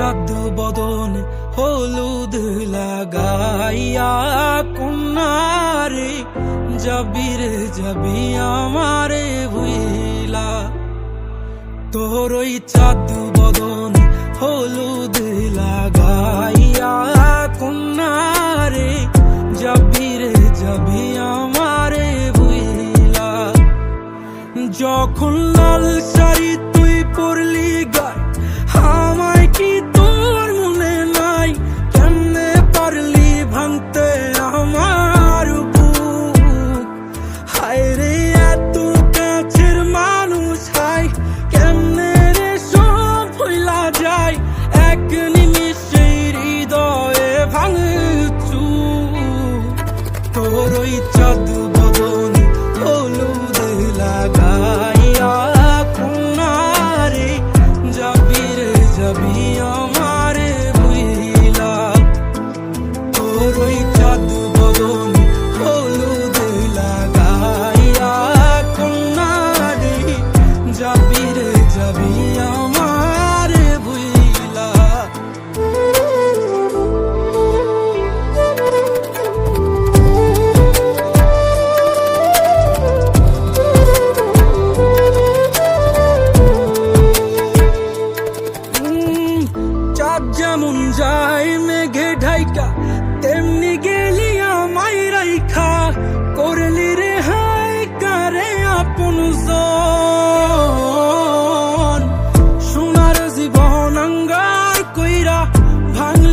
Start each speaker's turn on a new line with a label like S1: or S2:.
S1: চাঁদ বদন হলুদ লাগাইয়া কন্যারে যাবি রে যাবি আমারে ভুইলা। তোর ওই চাঁদ বদন হলুদ লাগাইয়া কন্যারে যাবি রে যাবি আমারে ভুইলা। যখন লাল শাড়ি তুই পরলি গায় আমায় কি তোর মনে নাই? কেমনে পারলি ভাঙতে আমার বুক? হায় রে এত কাছের মানুষ, হায় কেমনে রে সব ভুইলা যায় এক নিমিষে হৃদয়ে ভাঙচুর। তোর ওই চাঁদ বদন হলুদ লাগাইয়া কন্যারে যাবি রে যাবি আমারে ভুইলা। তোর ওই চাঁদ বদন হলুদ লাগাইয়া কন্যারে যাবি রে যাবি আমারে ভুইলা। চাঁদ যেমন যায় মেঘে ঢাইকা তেমনি গেলি আমায় রাইখা, করলি রে হায় কারে আপন জন। সোনার জীবন আঙ্গার কইরা ভাঙলি